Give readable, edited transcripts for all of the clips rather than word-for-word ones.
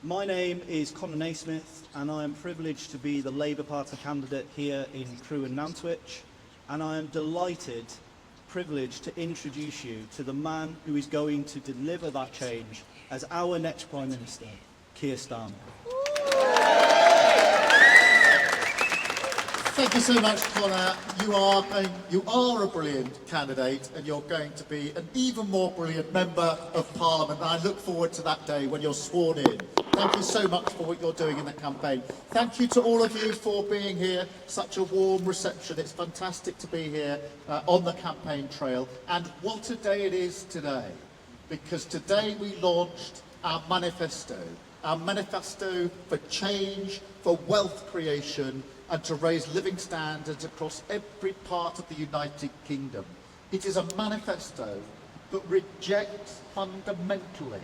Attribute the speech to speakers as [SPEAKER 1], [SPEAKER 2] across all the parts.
[SPEAKER 1] My name is Conor Naismith, and I am privileged to be the Labour Party candidate here in Crewe and Nantwich, and I am delighted, privileged to introduce you to the man who is going to deliver that change as our next Prime Minister, Keir Starmer.
[SPEAKER 2] Thank you so much, Conor. You are a brilliant candidate, and you're going to be an even more brilliant Member of Parliament. And I look forward to that day when you're sworn in. Thank you so much for what you're doing in the campaign. Thank you to all of you for being here. Such a warm reception. It's fantastic to be here on the campaign trail. And what a day it is today, because today we launched our manifesto for change, for wealth creation, and to raise living standards across every part of the United Kingdom. It is a manifesto that rejects fundamentally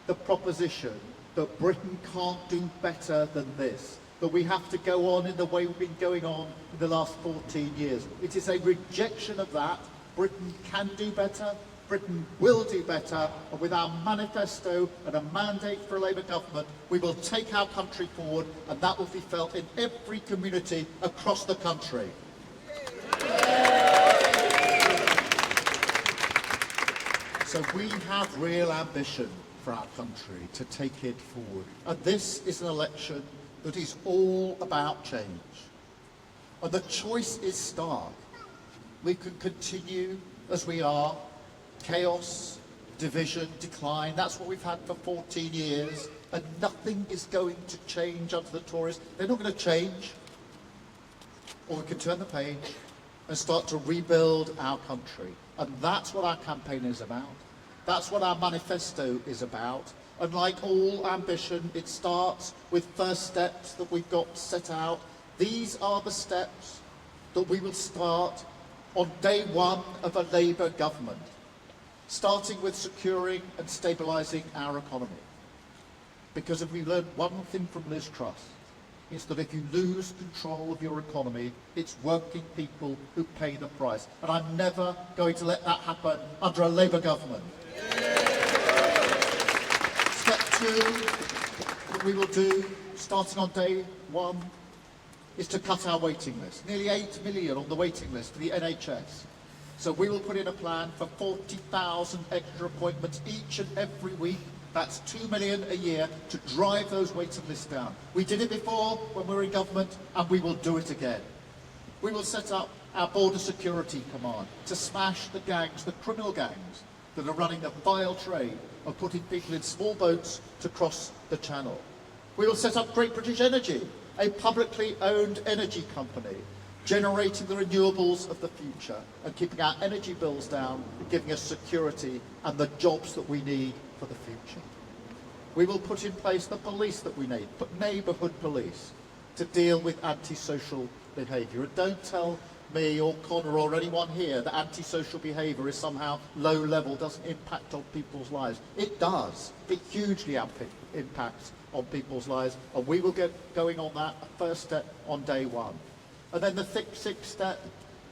[SPEAKER 2] the proposition that Britain can't do better than this, that we have to go on in the way we've been going on in the last 14 years. It is a rejection of that. Britain can do better, Britain will do better, and with our manifesto and a mandate for a Labour government, we will take our country forward, and that will be felt in every community across the country. So we have real ambition for our country to take it forward. And this is an election that is all about change. And the choice is stark. We can continue as we are. Chaos, division, decline, that's what we've had for 14 years, and nothing is going to change under the Tories. They're not going to change. Or we can turn the page and start to rebuild our country. And that's what our campaign is about. That's what our manifesto is about. And like all ambition, it starts with first steps that we've got set out. These are the steps that we will start on day one of a Labour government, starting with securing and stabilising our economy. Because if we learned one thing from Liz Truss, it's that if you lose control of your economy, it's working people who pay the price. And I'm never going to let that happen under a Labour government. Step two that we will do, starting on day one, is to cut our waiting list. Nearly 8 million on the waiting list for the NHS. So we will put in a plan for 40,000 extra appointments each and every week. That's 2 million a year to drive those waiting lists down. We did it before when we were in government, and we will do it again. We will set up our Border Security Command to smash the gangs, the criminal gangs, that are running the vile trade of putting people in small boats to cross the Channel. We will set up Great British Energy, a publicly owned energy company, generating the renewables of the future and keeping our energy bills down and giving us security and the jobs that we need for the future. We will put in place the police that we need, but neighbourhood police, to deal with antisocial behaviour. And don't tell me or Conor or anyone here that antisocial behaviour is somehow low level, doesn't impact on people's lives. It does. It hugely impacts on people's lives, and we will get going on that, first step on day one. And then the sixth step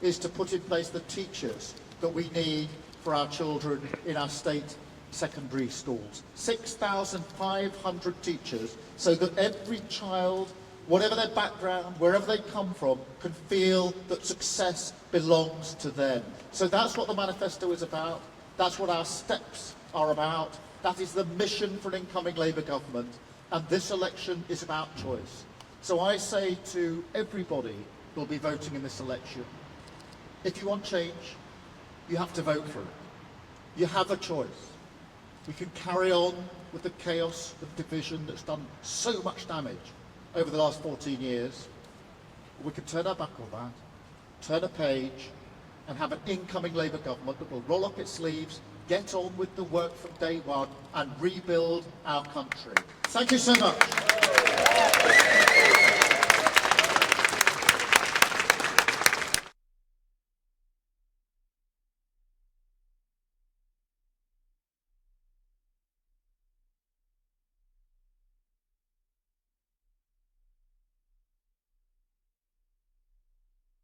[SPEAKER 2] is to put in place the teachers that we need for our children in our state secondary schools. 6,500 teachers, so that every child, whatever their background, wherever they come from, can feel that success belongs to them. So that's what the manifesto is about. That's what our steps are about. That is the mission for an incoming Labour government. And this election is about choice. So I say to everybody who will be voting in this election, if you want change, you have to vote for it. You have a choice. We can carry on with the chaos of division that's done so much damage over the last 14 years. We can turn our back on that, turn a page, and have an incoming Labour government that will roll up its sleeves, get on with the work from day one, and rebuild our country. Thank you so much.